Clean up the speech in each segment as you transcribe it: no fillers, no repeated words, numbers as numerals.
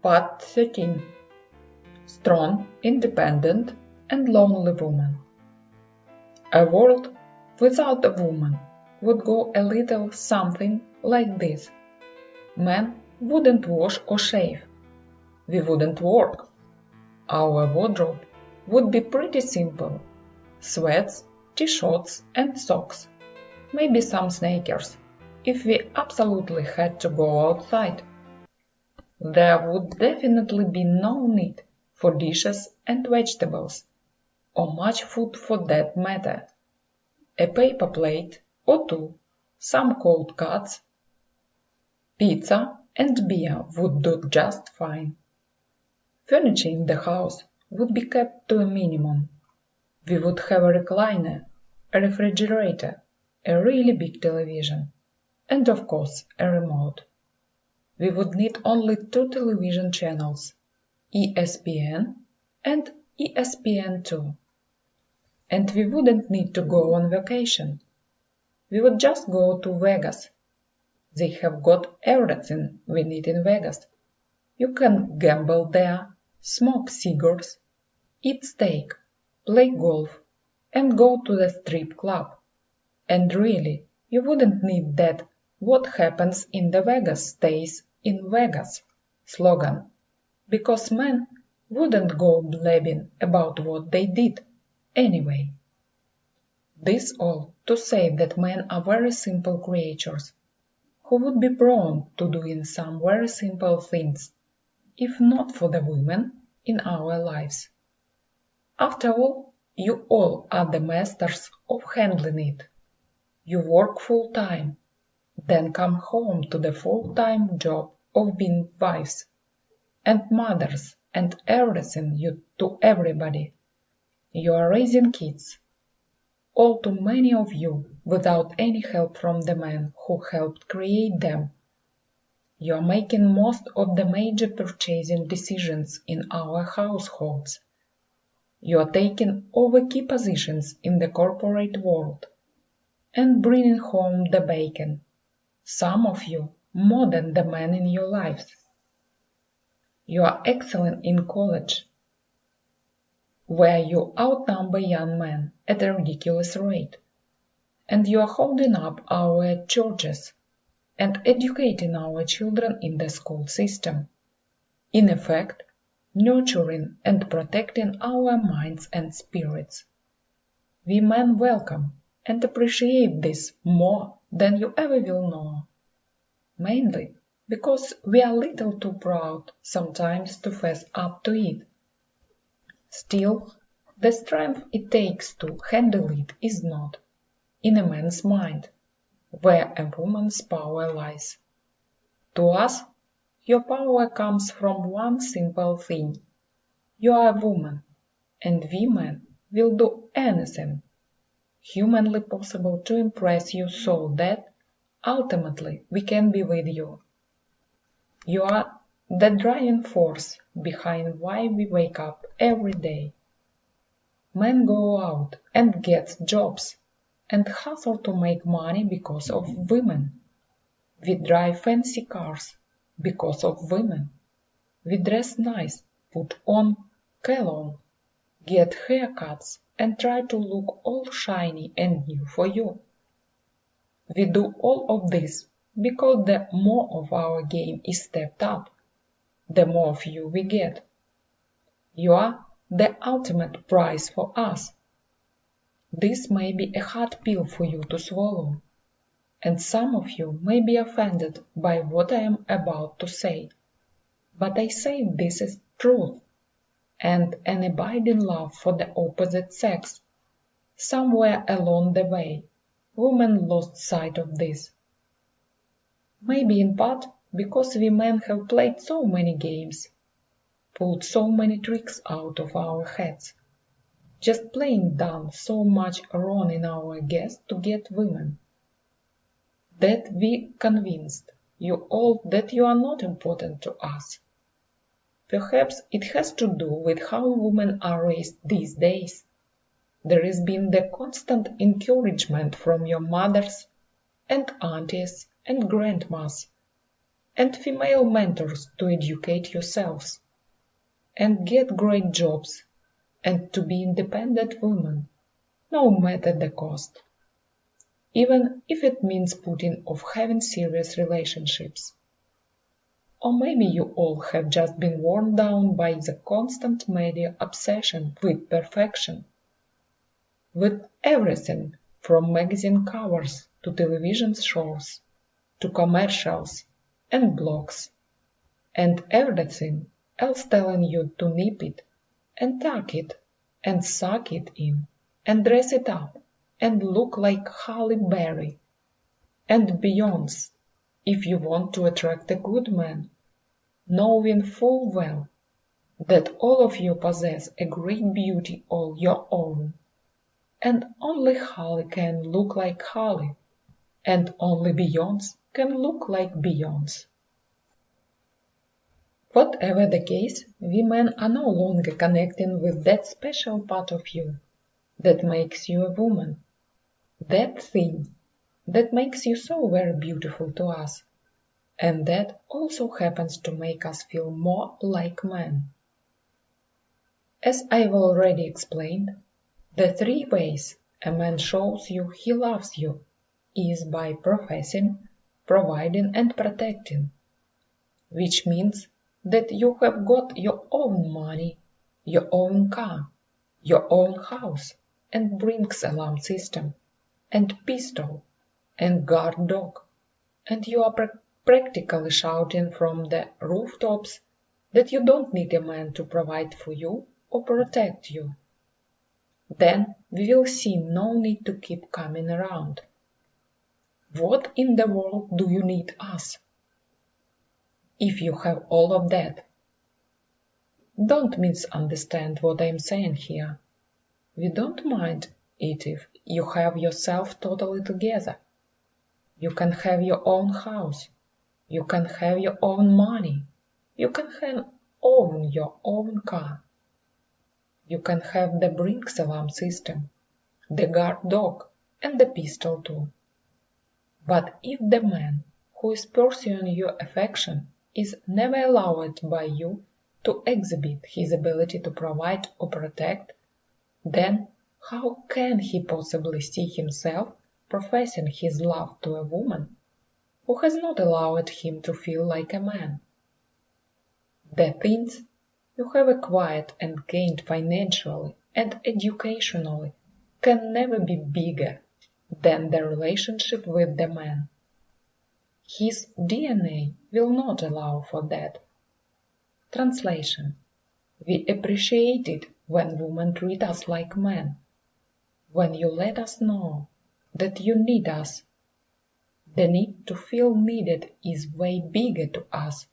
Part 13. Strong, independent, and lonely woman. A world without a woman would go a little something like this. Men wouldn't wash or shave. We wouldn't work. Our wardrobe would be pretty simple. Sweats, t-shirts, and socks. Maybe some sneakers, if we absolutely had to go outside. There would definitely be no need for dishes and vegetables, or much food for that matter. A paper plate or two, some cold cuts, pizza and beer would do just fine. Furniture in the house would be kept to a minimum. We would have a recliner, a refrigerator, a really big television, and of course a remote. We would need only 2 television channels, ESPN and ESPN2. And we wouldn't need to go on vacation. We would just go to Vegas. They have got everything we need in Vegas. You can gamble there, smoke cigars, eat steak, play golf, and go to the strip club. And really, you wouldn't need that "what happens in the Vegas stays in Vegas" slogan, because men wouldn't go blabbing about what they did anyway. This all to say that men are very simple creatures, who would be prone to doing some very simple things, if not for the women in our lives. After all, you all are the masters of handling it. You work full-time, then come home to the full-time job of being wives, and mothers, and everything to everybody. You are raising kids, all too many of you, without any help from the men who helped create them. You are making most of the major purchasing decisions in our households. You are taking over key positions in the corporate world, and bringing home the bacon, some of you more than the men in your lives. You are excellent in college, where you outnumber young men at a ridiculous rate, and you are holding up our churches and educating our children in the school system, in effect, nurturing and protecting our minds and spirits. We men welcome and appreciate this more than you ever will know, mainly because we are a little too proud sometimes to fess up to it. Still, the strength it takes to handle it is not, in a man's mind, where a woman's power lies. To us, your power comes from one simple thing. You are a woman, and we men will do anything humanly possible to impress you so that, ultimately, we can be with you. You are the driving force behind why we wake up every day. Men go out and get jobs and hustle to make money because of women. We drive fancy cars because of women. We dress nice, put on cologne, get haircuts, and try to look all shiny and new for you. We do all of this because the more of our game is stepped up, the more of you we get. You are the ultimate prize for us. This may be a hard pill for you to swallow, and some of you may be offended by what I am about to say, but I say this is truth, and an abiding love for the opposite sex. Somewhere along the way, women lost sight of this. Maybe in part because we men have played so many games, pulled so many tricks out of our heads, just plain done so much wrong in our guess to get women, that we convinced you all that you are not important to us. Perhaps it has to do with how women are raised these days. There has been the constant encouragement from your mothers and aunties and grandmas and female mentors to educate yourselves, and get great jobs, and to be independent women, no matter the cost, even if it means putting off having serious relationships. Or maybe you all have just been worn down by the constant media obsession with perfection, with everything from magazine covers to television shows, to commercials and blogs, and everything else telling you to nip it, and tuck it, and suck it in, and dress it up, and look like Halle Berry, and Beyoncé, if you want to attract a good man, knowing full well that all of you possess a great beauty all your own, and only Halle can look like Halle, and only Beyoncé can look like Beyoncé. Whatever the case, we men are no longer connecting with that special part of you that makes you a woman, that thing that makes you so very beautiful to us, and that also happens to make us feel more like men. As I've already explained, the three ways a man shows you he loves you is by professing, providing and protecting, which means that you have got your own money, your own car, your own house, and brinks alarm system, and pistol, and guard dog, and you are practically shouting from the rooftops that you don't need a man to provide for you or protect you. Then we will see no need to keep coming around. What in the world do you need us? If you have all of that. Don't misunderstand what I'm saying here. We don't mind it if you have yourself totally together. You can have your own house. You can have your own money. You can own your own car. You can have the Brinks alarm system, the guard dog, and the pistol too. But if the man who is pursuing your affection is never allowed by you to exhibit his ability to provide or protect, then how can he possibly see himself professing his love to a woman who has not allowed him to feel like a man? The things you have acquired and gained financially and educationally can never be bigger than the relationship with the man. His DNA will not allow for that. Translation: we appreciate it when women treat us like men, when you let us know that you need us. The need to feel needed is way bigger to us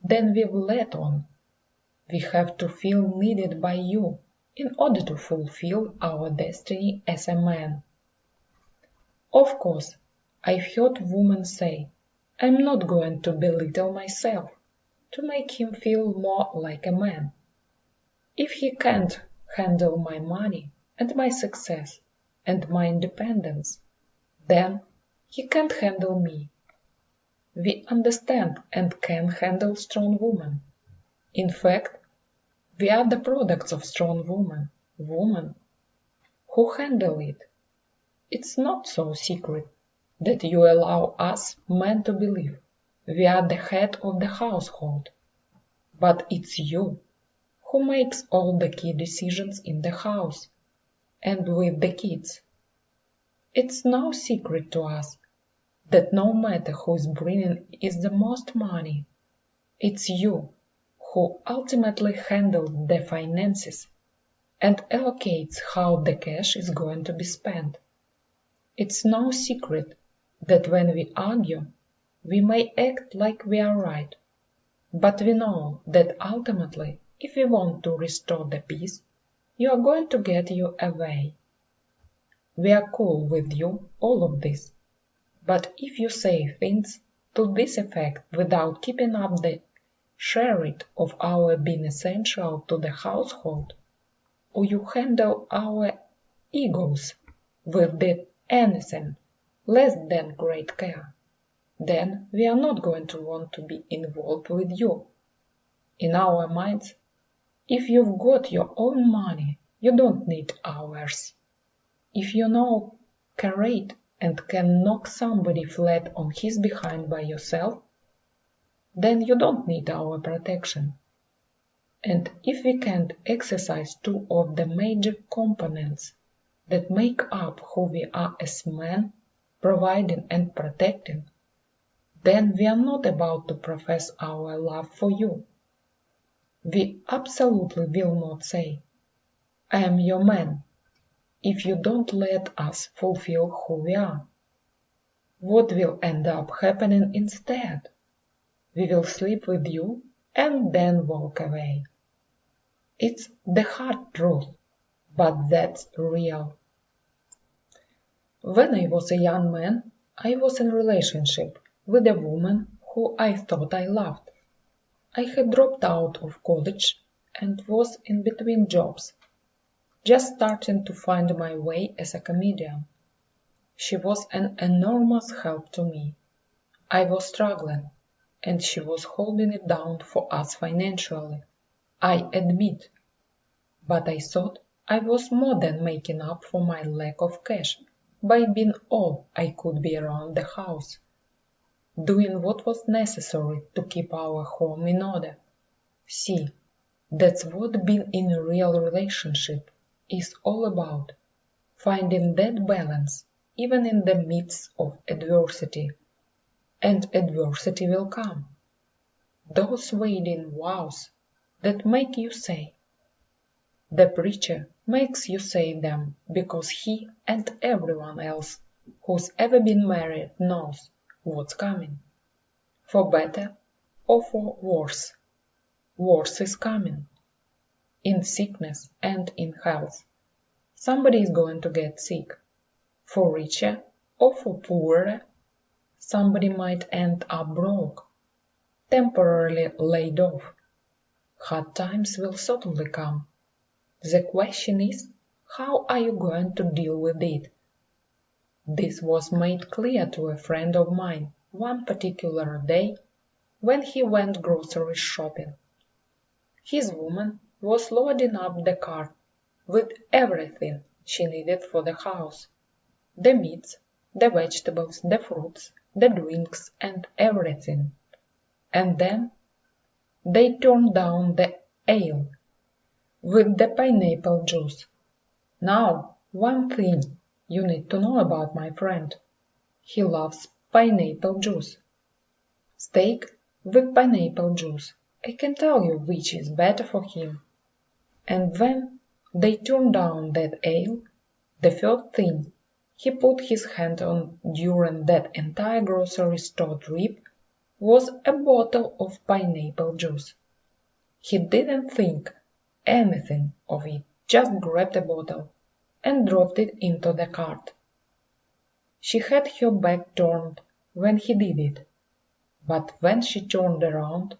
than we've let on. We have to feel needed by you in order to fulfill our destiny as a man. Of course, I've heard women say, I'm not going to belittle myself to make him feel more like a man. If he can't handle my money and my success and my independence, then he can't handle me. We understand and can handle strong women. In fact, we are the products of strong women who handle it. It's not so secret that you allow us men to believe we are the head of the household, but it's you who makes all the key decisions in the house and with the kids. It's no secret to us that no matter who's bringing is the most money, it's you who ultimately handles the finances and allocates how the cash is going to be spent. It's no secret that when we argue, we may act like we are right, but we know that ultimately, if we want to restore the peace, you are going to get your way. We are cool with you, all of this, but if you say things to this effect without keeping up the share-it of our being essential to the household, or you handle our egos with the anything less than great care, then we are not going to want to be involved with you. In our minds, if you've got your own money, you don't need ours. If you know karate and can knock somebody flat on his behind by yourself, then you don't need our protection. And if we can't exercise two of the major components that make up who we are as men, providing and protecting, then we are not about to profess our love for you. We absolutely will not say, I am your man, if you don't let us fulfill who we are. What will end up happening instead? We will sleep with you and then walk away. It's the hard truth, but that's real. When I was a young man, I was in a relationship with a woman who I thought I loved. I had dropped out of college and was in between jobs, just starting to find my way as a comedian. She was an enormous help to me. I was struggling, and she was holding it down for us financially, I admit. But I thought I was more than making up for my lack of cash by being all I could be around the house, doing what was necessary to keep our home in order. See, that's what being in a real relationship is all about, finding that balance even in the midst of adversity. And adversity will come. Those wading wows that make you say. The preacher makes you say them because he and everyone else who's ever been married knows what's coming. For better or for worse. Worse is coming. In sickness and in health. Somebody is going to get sick. For richer or for poorer, somebody might end up broke, temporarily laid off. Hard times will certainly come. The question is, how are you going to deal with it? This was made clear to a friend of mine one particular day when he went grocery shopping. His woman was loading up the cart with everything she needed for the house. The meats, the vegetables, the fruits, the drinks, and everything. And then they turned down the ale with the pineapple juice. Now, one thing you need to know about my friend. He loves pineapple juice. Steak with pineapple juice. I can tell you which is better for him. And when they turned down that ale, the first thing he put his hand on during that entire grocery store trip was a bottle of pineapple juice. He didn't think anything of it, just grabbed a bottle and dropped it into the cart. She had her back turned when he did it, but when she turned around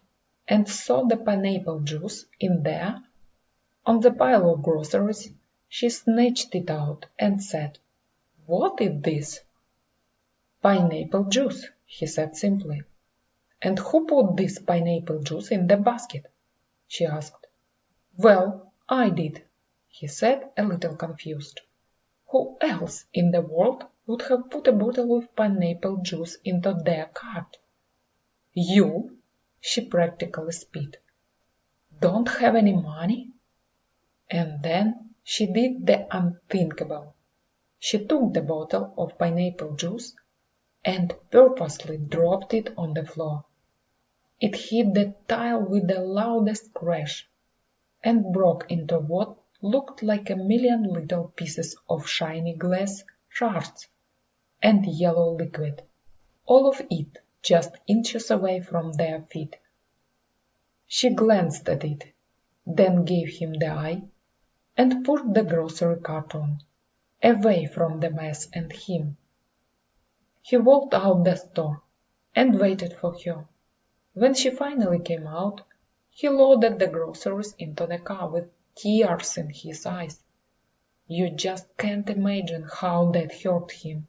and saw the pineapple juice in there, on the pile of groceries, she snatched it out and said, "What is this?" "Pineapple juice," he said simply. "And who put this pineapple juice in the basket?" she asked. "Well, I did," he said, a little confused. Who else in the world would have put a bottle of pineapple juice into their cart? "You?" she practically spit. "Don't have any money?" And then she did the unthinkable. She took the bottle of pineapple juice and purposely dropped it on the floor. It hit the tile with the loudest crash and broke into what looked like a million little pieces of shiny glass shards and yellow liquid, all of it just inches away from their feet. She glanced at it, then gave him the eye and put the grocery cart on, away from the mess and him. He walked out the store and waited for her. When she finally came out, he loaded the groceries into the car with tears in his eyes. You just can't imagine how that hurt him.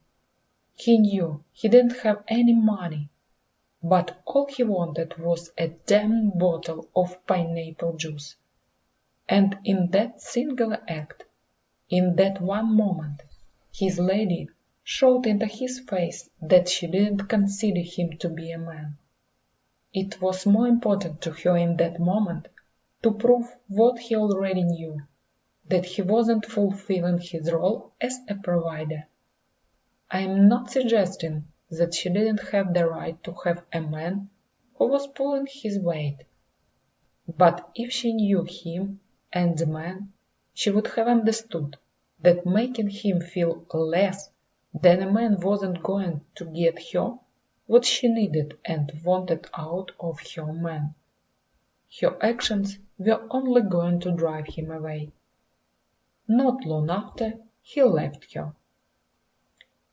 He knew he didn't have any money, but all he wanted was a damn bottle of pineapple juice. And in that single act, in that one moment, his lady showed into his face that she didn't consider him to be a man. It was more important to her in that moment to prove what he already knew, that he wasn't fulfilling his role as a provider. I am not suggesting that she didn't have the right to have a man who was pulling his weight. But if she knew him and the man, she would have understood that making him feel less than a man wasn't going to get her what she needed and wanted out of her man. Her actions were only going to drive him away. Not long after, he left her.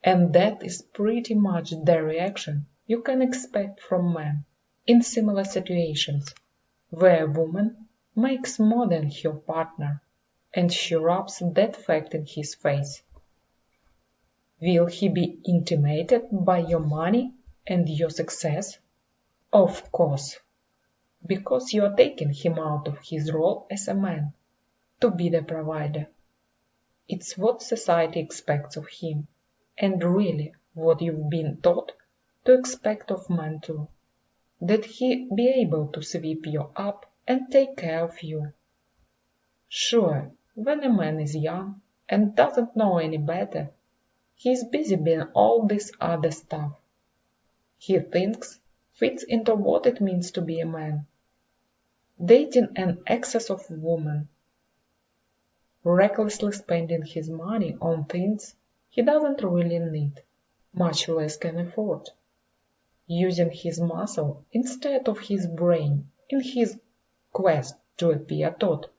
And that is pretty much the reaction you can expect from men in similar situations, where a woman makes more than her partner, and she rubs that fact in his face. Will he be intimidated by your money and your success? Of course, because you are taking him out of his role as a man, to be the provider. It's what society expects of him, and really what you've been taught to expect of man too, that he be able to sweep you up and take care of you. Sure, when a man is young and doesn't know any better, he's busy being all this other stuff. He thinks fits into what it means to be a man. Dating an excess of women, recklessly spending his money on things he doesn't really need, much less can afford, using his muscle instead of his brain in his quest to appear taut.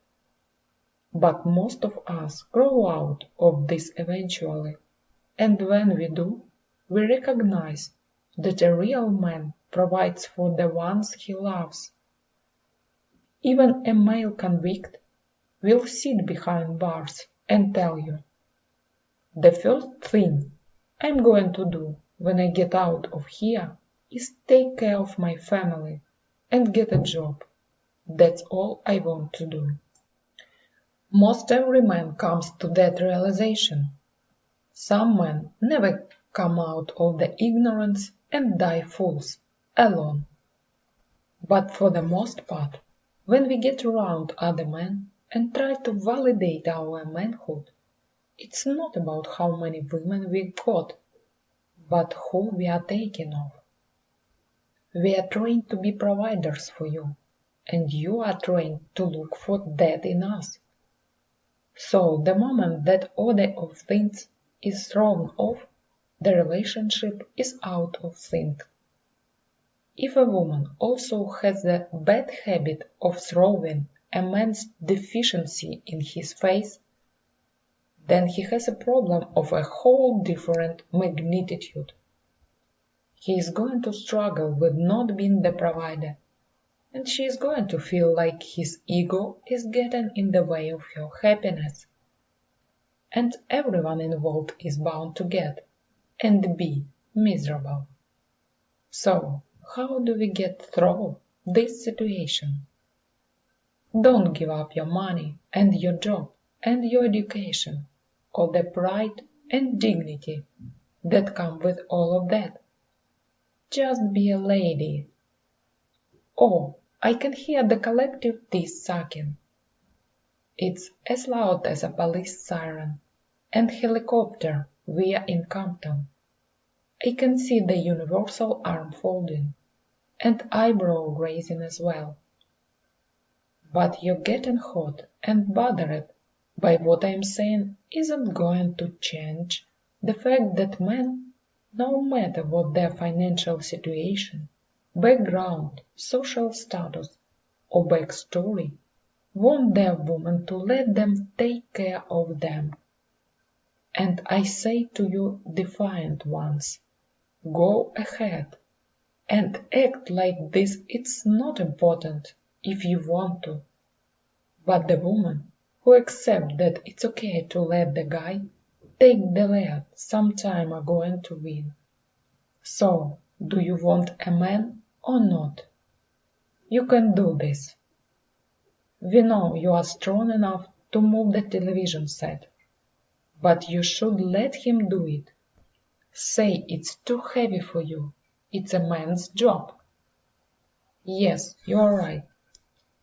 But most of us grow out of this eventually, and when we do, we recognize that a real man provides for the ones he loves. Even a male convict will sit behind bars and tell you, the first thing I'm going to do when I get out of here is take care of my family and get a job. That's all I want to do. Most every man comes to that realization. Some men never come out of the ignorance and die fools, alone. But for the most part, when we get around other men and try to validate our manhood, it's not about how many women we got, but who we are taking of. We are trained to be providers for you, and you are trained to look for that in us. So the moment that order of things is thrown off, the relationship is out of sync. If a woman also has the bad habit of throwing a man's deficiency in his face, then he has a problem of a whole different magnitude. He is going to struggle with not being the provider, and she is going to feel like his ego is getting in the way of her happiness. And everyone involved is bound to get and be miserable. So, how do we get through this situation? Don't give up your money and your job and your education, or the pride and dignity that come with all of that. Just be a lady. Oh, I can hear the collective teeth sucking. It's as loud as a police siren and helicopter we're in Compton. I can see the universal arm folding and eyebrow raising as well. But you're getting hot and bothered by what I'm saying isn't going to change the fact that men, no matter what their financial situation, background, social status, or backstory, want their woman to let them take care of them. And I say to you defiant ones, go ahead and act like this. It's not important if you want to, but the woman who accepts that it's okay to let the guy take the lead sometime are going to win. So, do you want a man or not. You can do this. We know you are strong enough to move the television set, but you should let him do it. Say it's too heavy for you. It's a man's job. Yes, you are right.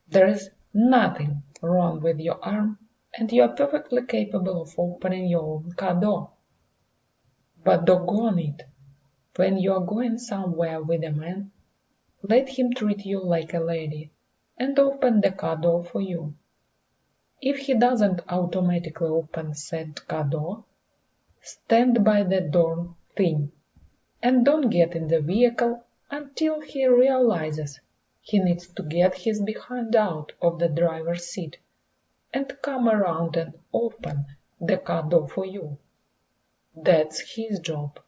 There is nothing wrong with your arm, and you are perfectly capable of opening your own car door. But doggone it, when you are going somewhere with a man, let him treat you like a lady and open the car door for you. If he doesn't automatically open said car door, stand by the door thing and don't get in the vehicle until he realizes he needs to get his behind out of the driver's seat and come around and open the car door for you. That's his job.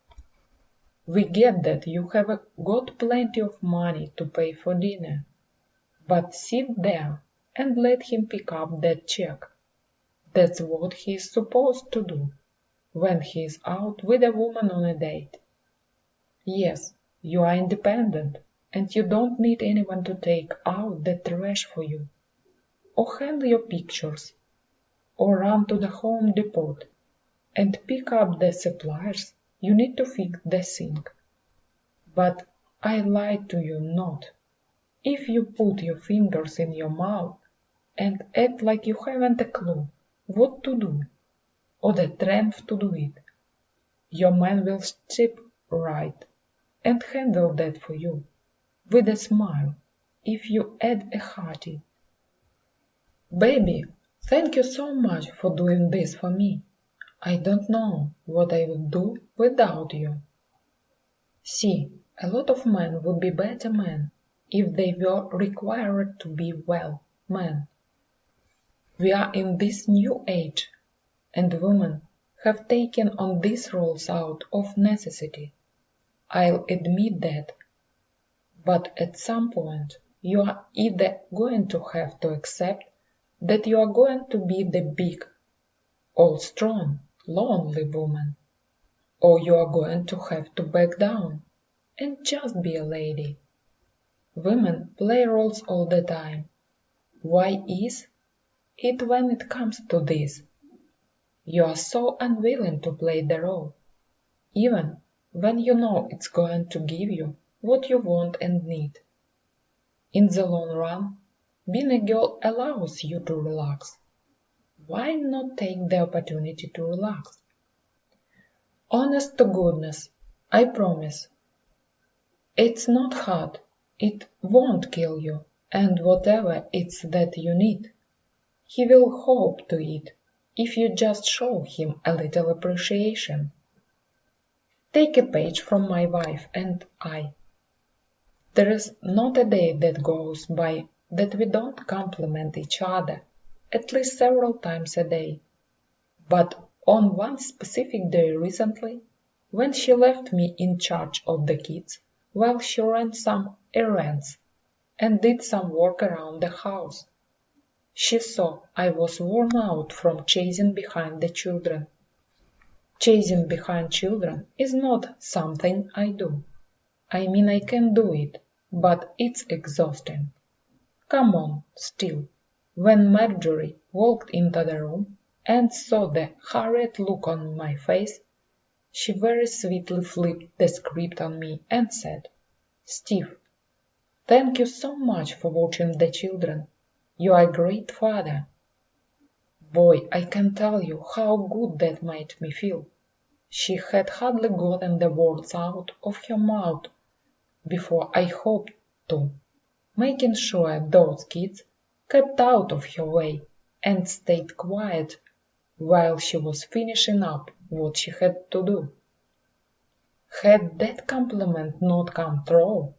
We get that you have got plenty of money to pay for dinner, but sit there and let him pick up that check. That's what he's supposed to do when he's out with a woman on a date. Yes, you are independent, and you don't need anyone to take out the trash for you, or hang your pictures, or run to the Home Depot and pick up the supplies you need to fix the sink. But I lied to you not. If you put your fingers in your mouth and act like you haven't a clue what to do, or the strength to do it, your man will step right and handle that for you, with a smile, if you add a hearty, "Baby, thank you so much for doing this for me. I don't know what I would do without you." See, a lot of men would be better men if they were required to be well men. We are in this new age, and women have taken on these roles out of necessity. I'll admit that. But at some point, you are either going to have to accept that you are going to be the big, all-strong, lonely woman, or you are going to have to back down and just be a lady. Women play roles all the time. Why is it when it comes to this? You are so unwilling to play the role, even when you know it's going to give you what you want and need. In the long run, being a girl allows you to relax. Why not take the opportunity to relax? Honest to goodness, I promise. It's not hard, it won't kill you, and whatever it's that you need, he will hope to it if you just show him a little appreciation. Take a page from my wife and I. There is not a day that goes by that we don't compliment each other at least several times a day. But on one specific day recently, when she left me in charge of the kids while she ran some errands and did some work around the house, she saw I was worn out from chasing behind the children. Chasing behind children is not something I do. I mean, I can do it, but it's exhausting. Come on, still. When Marjorie walked into the room and saw the hurried look on my face, she very sweetly flipped the script on me and said, "Steve, thank you so much for watching the children. You are a great father." Boy, I can tell you how good that made me feel. She had hardly gotten the words out of her mouth before I hopped to, making sure those kids kept out of her way and stayed quiet while she was finishing up what she had to do. Had that compliment not come through,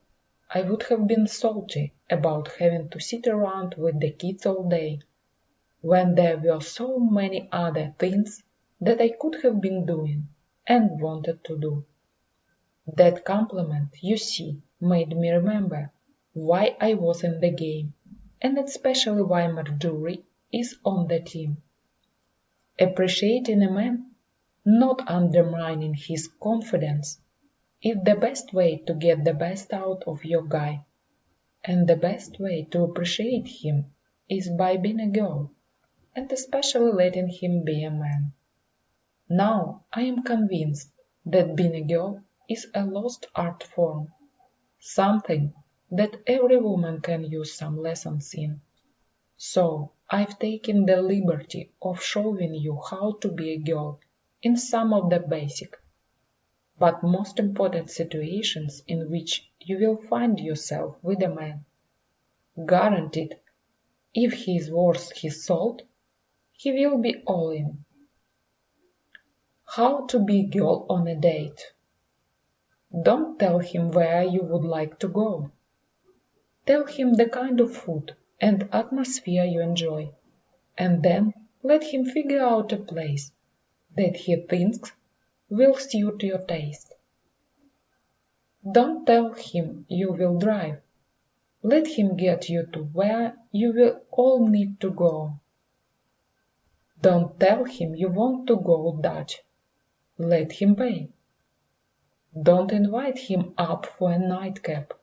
I would have been salty about having to sit around with the kids all day, when there were so many other things that I could have been doing and wanted to do. That compliment, you see, made me remember why I was in the game, and especially why Marjorie is on the team. Appreciating a man, not undermining his confidence, is the best way to get the best out of your guy. And the best way to appreciate him is by being a girl, and especially letting him be a man. Now I am convinced that being a girl is a lost art form, something that every woman can use some lessons in. So I've taken the liberty of showing you how to be a girl in some of the basic, but most important situations in which you will find yourself with a man. Guaranteed, if he is worth his salt, he will be all in. How to be a girl on a date. Don't tell him where you would like to go. Tell him the kind of food and atmosphere you enjoy, and then let him figure out a place that he thinks will suit your taste. Don't tell him you will drive. Let him get you to where you will all need to go. Don't tell him you want to go Dutch. Let him pay. Don't invite him up for a nightcap.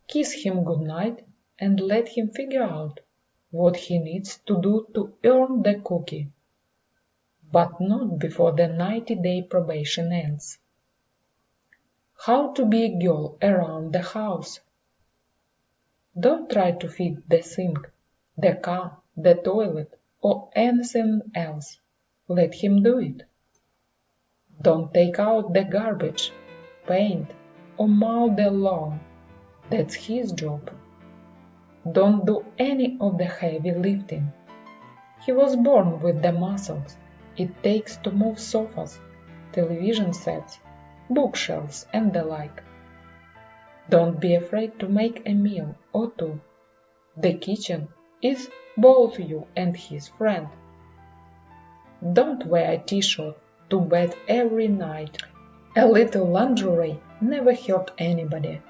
Kiss him goodnight and let him figure out what he needs to do to earn the cookie. But not before the 90-day probation ends. How to be a girl around the house. Don't try to fix the sink, the car, the toilet, or anything else. Let him do it. Don't take out the garbage, paint, or mow the lawn. That's his job. Don't do any of the heavy lifting. He was born with the muscles it takes to move sofas, television sets, bookshelves, and the like. Don't be afraid to make a meal or two. The kitchen is both you and his friend. Don't wear a t-shirt to bed every night. A little lingerie never hurt anybody.